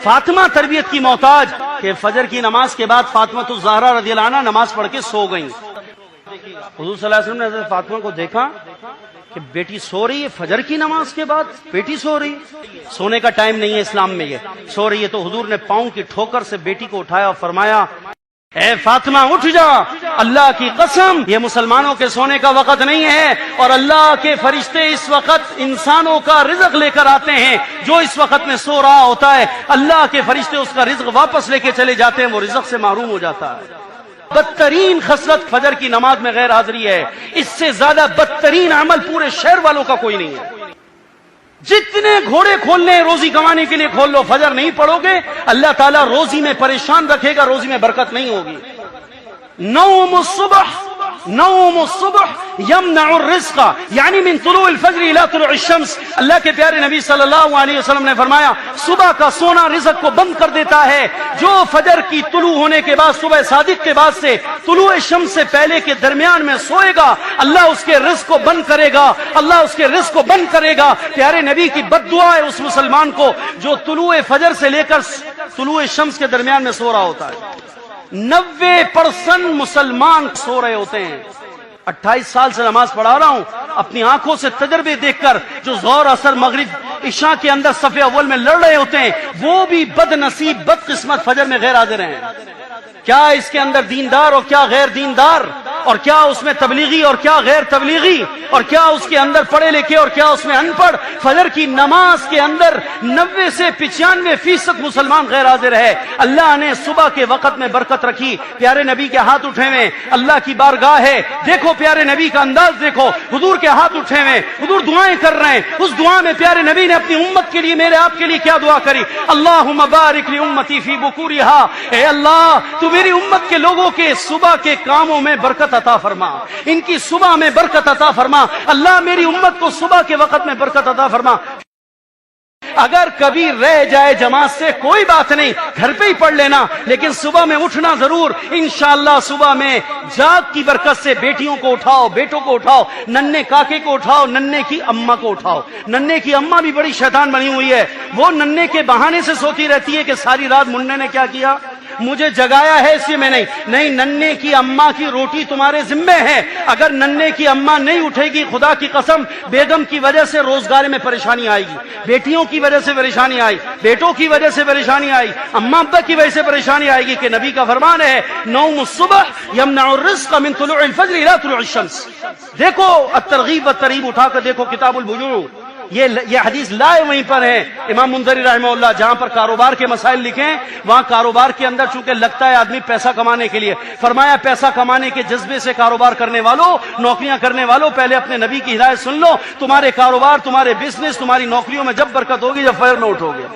فاطمہ تربیت کی محتاج کہ فجر کی نماز کے بعد فاطمہ الزہرا رضی اللہ عنہا نماز پڑھ کے سو گئیں. حضور صلی اللہ علیہ وسلم نے حضرت فاطمہ کو دیکھا کہ بیٹی سو رہی ہے فجر کی نماز کے بعد، بیٹی سو رہی، سونے کا ٹائم نہیں ہے اسلام میں، یہ سو رہی ہے. تو حضور نے پاؤں کی ٹھوکر سے بیٹی کو اٹھایا اور فرمایا اے فاطمہ اٹھ جا، اللہ کی قسم یہ مسلمانوں کے سونے کا وقت نہیں ہے، اور اللہ کے فرشتے اس وقت انسانوں کا رزق لے کر آتے ہیں. جو اس وقت میں سو رہا ہوتا ہے اللہ کے فرشتے اس کا رزق واپس لے کے چلے جاتے ہیں، وہ رزق سے محروم ہو جاتا ہے. بدترین خصلت فجر کی نماز میں غیر حاضری ہے. اس سے زیادہ بدترین عمل پورے شہر والوں کا کوئی نہیں ہے. جتنے گھوڑے کھولنے روزی کمانے کے لیے کھول لو، فجر نہیں پڑھو گے اللہ تعالیٰ روزی میں پریشان رکھے گا، روزی میں برکت نہیں ہوگی. نوم الصبح یمنع الرزق، یعنی من طلوع الفجر الى طلوع الشمس. اللہ کے پیارے نبی صلی اللہ علیہ وسلم نے فرمایا صبح کا سونا رزق کو بند کر دیتا ہے. جو فجر کی طلوع ہونے کے بعد صبح صادق کے بعد سے طلوع شمس سے پہلے کے درمیان میں سوئے گا اللہ اس کے رزق کو بند کرے گا، اللہ اس کے رزق کو بند کرے گا. پیارے نبی کی بد دعا ہے اس مسلمان کو جو طلوع فجر سے لے کر طلوع شمس کے درمیان میں سو رہا ہوتا ہے. 90% مسلمان سو رہے ہوتے ہیں. 28 سال سے نماز پڑھا رہا ہوں، اپنی آنکھوں سے تجربے دیکھ کر جو ظہر اثر مغرب عشاء کے اندر صف اول میں لڑ رہے ہوتے ہیں وہ بھی بد نصیب بد قسمت فجر میں غیر حاضر ہیں. کیا اس کے اندر دیندار اور کیا غیر دیندار، اور کیا اس میں تبلیغی اور کیا غیر تبلیغی، اور کیا اس کے اندر پڑھے لکھے اور کیا اس میں ان پڑھ. فجر کی نماز کے اندر 90 سے 95% مسلمان غیر حاضر ہے. اللہ نے صبح کے وقت میں برکت رکھی. پیارے نبی کے ہاتھ اٹھے ہوئے اللہ کی بارگاہ ہے، دیکھو پیارے نبی کا انداز دیکھو، حضور کے ہاتھ اٹھے ہوئے حضور دعائیں کر رہے ہیں. اس دعا میں پیارے نبی نے اپنی امت کے لیے میرے آپ کے لیے کیا دعا کری؟ اللہم بارک لامتی فی بکورہا، اے اللہ تو میری امت کے لوگوں کے صبح کے کاموں میں برکت عطا فرما، ان کی صبح میں برکت عطا فرما. اللہ میری امت کو صبح کے وقت میں برکت عطا فرما. اگر کبھی رہ جائے جماعت سے کوئی بات نہیں، گھر پہ ہی پڑھ لینا، لیکن صبح میں اٹھنا ضرور. انشاءاللہ صبح میں جاگ کی برکت سے بیٹیوں کو اٹھاؤ، بیٹوں کو اٹھاؤ، ننھے کاکے کو اٹھاؤ، ننھے کی اماں کو اٹھاؤ. ننھے کی اماں بھی بڑی شیطان بنی ہوئی ہے، وہ ننھے کے بہانے سے سوتی رہتی ہے کہ ساری رات منڈے نے کیا کیا، مجھے جگایا ہے اس لیے میں نہیں. ننھے کی اماں کی روٹی تمہارے ذمے ہے. اگر ننھے کی اماں نہیں اٹھے گی خدا کی قسم بیگم کی وجہ سے روزگار میں پریشانی آئے گی، بیٹیوں کی وجہ سے پریشانی آئی، بیٹوں کی وجہ سے پریشانی آئی، اماں ابا کی وجہ سے پریشانی آئے گی. کہ نبی کا فرمان ہے نوم الصبح یمنع الرزق من طلوع الفجر الى طلوع الشمس. دیکھو الترغیب والترہیب اٹھا کر دیکھو کتاب البیوع، یہ حدیث لائے وہیں پر ہے. امام منذری رحمہ اللہ جہاں پر کاروبار کے مسائل لکھے ہیں وہاں کاروبار کے اندر چونکہ لگتا ہے آدمی پیسہ کمانے کے لیے، فرمایا پیسہ کمانے کے جذبے سے کاروبار کرنے والوں، نوکریاں کرنے والوں، پہلے اپنے نبی کی ہدایت سن لو. تمہارے کاروبار، تمہارے بزنس، تمہاری نوکریوں میں جب برکت ہوگی جب فجر میں اٹھو گے.